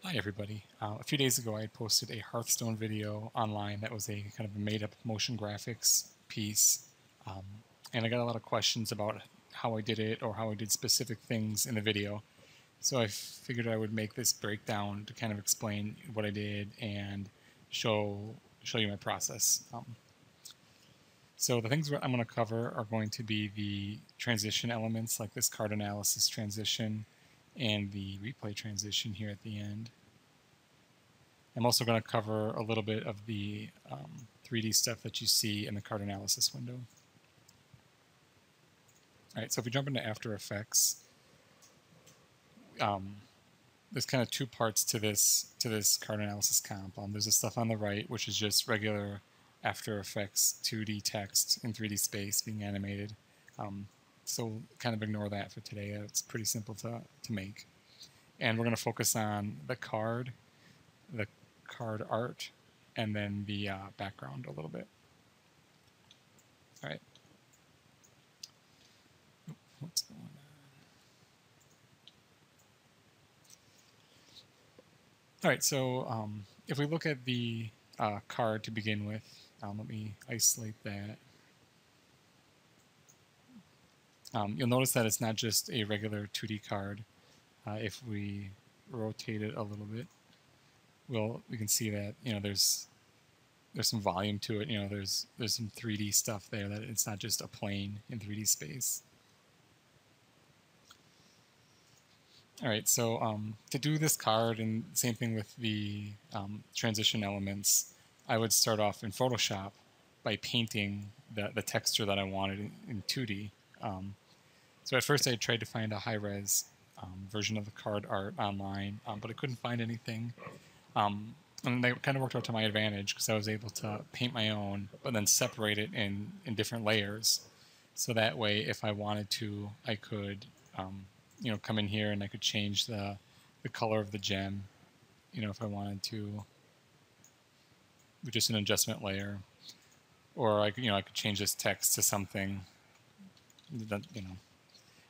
Hi everybody. A few days ago I had posted a Hearthstone video online that was a kind of a made-up motion graphics piece, um, and I got a lot of questions about how I did it or how I did specific things in the video. So I figured I would make this breakdown to kind of explain what I did and show you my process. So the things I'm going to cover are going to be the transition elements, like this card analysis transition and the replay transition here at the end. I'm also going to cover a little bit of the 3D stuff that you see in the card analysis window. All right, so if we jump into After Effects, there's kind of two parts to this card analysis comp. There's the stuff on the right, which is just regular After Effects 2D text in 3D space being animated. So kind of ignore that for today. It's pretty simple to make. And we're going to focus on the card art, and then the background a little bit. All right. What's going on? All right, so if we look at the card to begin with, let me isolate that. You'll notice that it's not just a regular 2D card. If we rotate it a little bit, we can see that there's some volume to it. There's some 3D stuff there, that it's not just a plane in 3D space. All right, so to do this card, and same thing with the transition elements, I would start off in Photoshop by painting the texture that I wanted in 2D. So at first I tried to find a high-res version of the card art online, but I couldn't find anything. And that kind of worked out to my advantage because I was able to paint my own, but then separate it in different layers. So that way, if I wanted to, I could come in here and I could change the color of the gem, if I wanted to, with just an adjustment layer, or I could change this text to something that,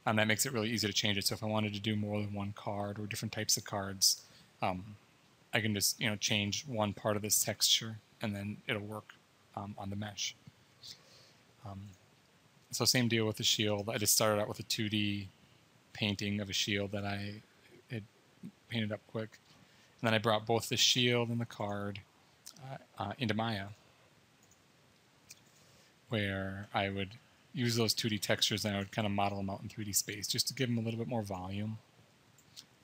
and that makes it really easy to change it. So if I wanted to do more than one card or different types of cards, I can just change one part of this texture and then it'll work on the mesh. So same deal with the shield. I just started out with a 2D painting of a shield that I had painted up quick. And then I brought both the shield and the card into Maya, where I would use those 2D textures and I would kind of model them out in 3D space just to give them a little bit more volume,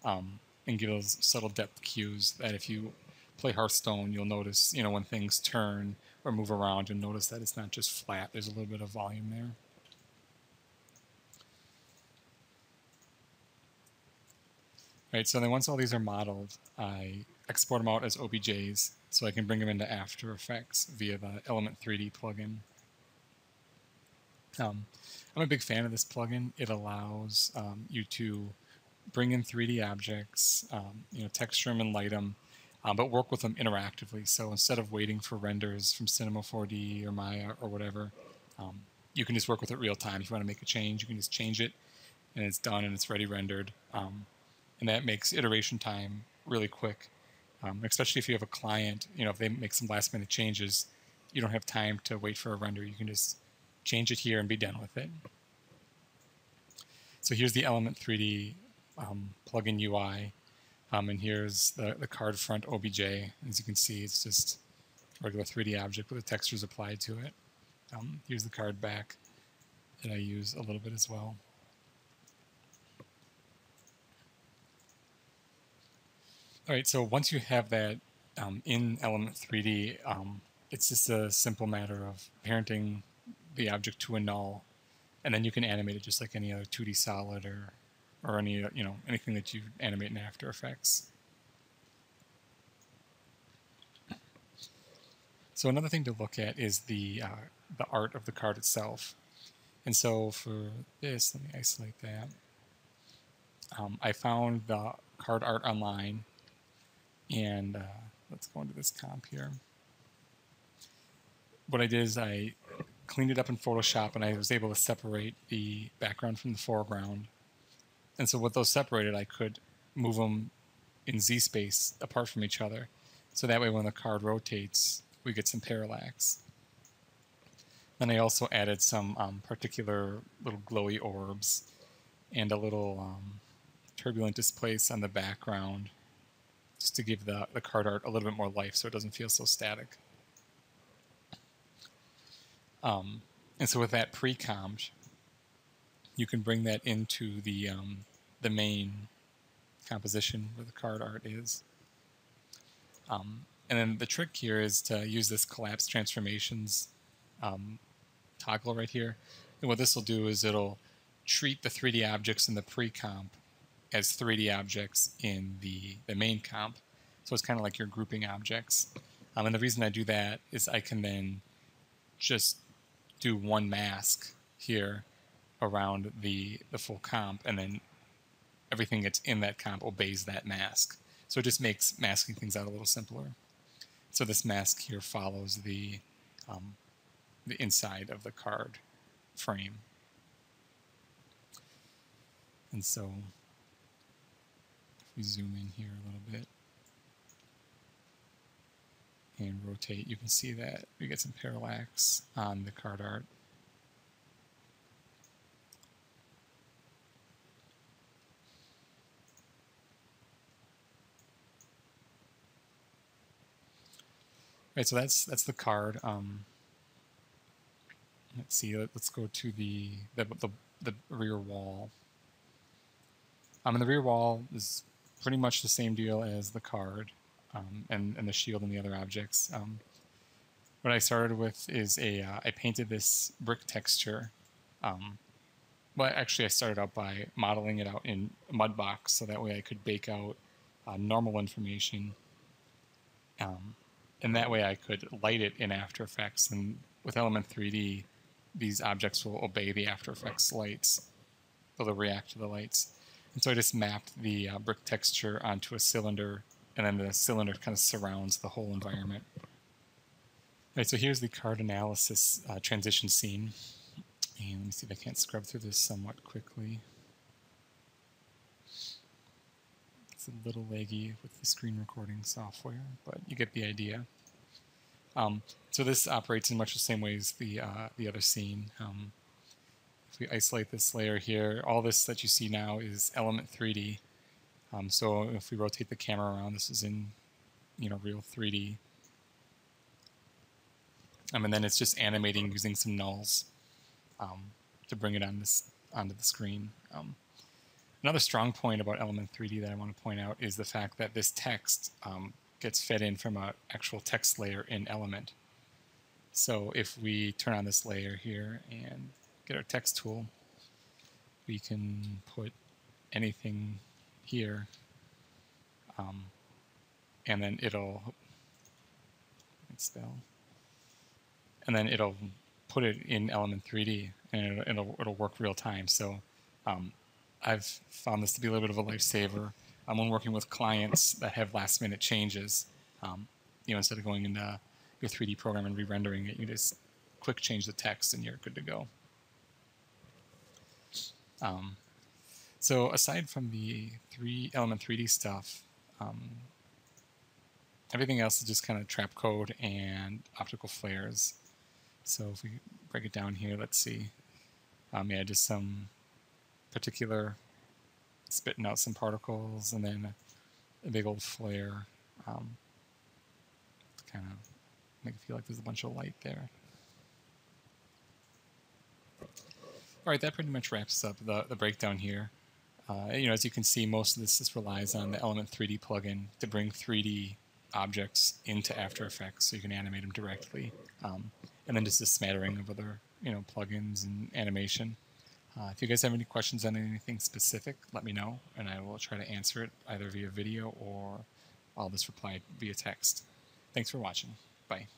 and give those subtle depth cues that if you play Hearthstone, you'll notice, when things turn or move around, you'll notice that it's not just flat. There's a little bit of volume there. Right, so then once all these are modeled, I export them out as OBJs so I can bring them into After Effects via the Element 3D plugin. I'm a big fan of this plugin. It allows you to bring in 3D objects, texture them and light them, but work with them interactively. So instead of waiting for renders from Cinema 4D or Maya or whatever, you can just work with it real time. If you want to make a change, you can just change it, and it's done and it's ready rendered. And that makes iteration time really quick, especially if you have a client. If they make some last minute changes, you don't have time to wait for a render. You can just change it here and be done with it. So here's the Element 3D plugin UI, and here's the card front OBJ. As you can see, it's just a regular 3D object with the textures applied to it. Here's the card back that I use a little bit as well. All right, so once you have that in Element 3D, it's just a simple matter of parenting the object to a null, and then you can animate it just like any other 2D solid or any anything that you animate in After Effects. So another thing to look at is the art of the card itself. And so for this, let me isolate that. I found the card art online, and let's go into this comp here. What I did is I cleaned it up in Photoshop, and I was able to separate the background from the foreground. And so with those separated, I could move them in Z space apart from each other. So that way when the card rotates, we get some parallax. Then I also added some particular little glowy orbs and a little turbulent displace on the background just to give the card art a little bit more life so it doesn't feel so static. And so with that pre-comped, you can bring that into the main composition where the card art is. And then the trick here is to use this collapse transformations toggle right here. And what this will do is it'll treat the 3D objects in the pre-comp as 3D objects in the main comp. So it's kind of like you're grouping objects. And the reason I do that is I can then just do one mask here around the full comp, and then everything that's in that comp obeys that mask. So it just makes masking things out a little simpler. So this mask here follows the inside of the card frame. And so if we zoom in here a little bit and rotate, you can see that we get some parallax on the card art. Right, so that's the card. Let's see. Let's go to the rear wall. And the rear wall is pretty much the same deal as the card, and the shield and the other objects. What I started with is I painted this brick texture. Well, actually, I started out by modeling it out in Mudbox, so that way I could bake out normal information. And that way I could light it in After Effects. And with Element 3D, these objects will obey the After Effects lights. They'll react to the lights. And so I just mapped the brick texture onto a cylinder, and then the cylinder kind of surrounds the whole environment. All right, so here's the card analysis transition scene. And let me see if I can't scrub through this somewhat quickly. It's a little laggy with the screen recording software, but you get the idea. So this operates in much the same way as the other scene. If we isolate this layer here, all this that you see now is Element 3D. So if we rotate the camera around, this is in real 3D. And then it's just animating using some nulls to bring it onto the screen. Another strong point about Element 3D that I want to point out is the fact that this text gets fed in from an actual text layer in Element. So if we turn on this layer here and get our text tool, we can put anything here, and then it'll put it in Element 3D, and it'll work real time. So I've found this to be a little bit of a lifesaver when working with clients that have last-minute changes. Instead of going into your 3D program and re-rendering it, you just quick change the text and you're good to go. So aside from the Element 3D stuff, everything else is just kind of trap code and optical flares. So if we break it down here, let's see. Just some particular spitting out some particles, and then a big old flare to kind of make it feel like there's a bunch of light there. All right, that pretty much wraps up the breakdown here. As you can see, most of this just relies on the Element 3D plugin to bring 3D objects into After Effects so you can animate them directly. And then just a smattering of other plugins and animation. If you guys have any questions on anything specific, let me know, and I will try to answer it either via video or I'll just reply via text. Thanks for watching. Bye.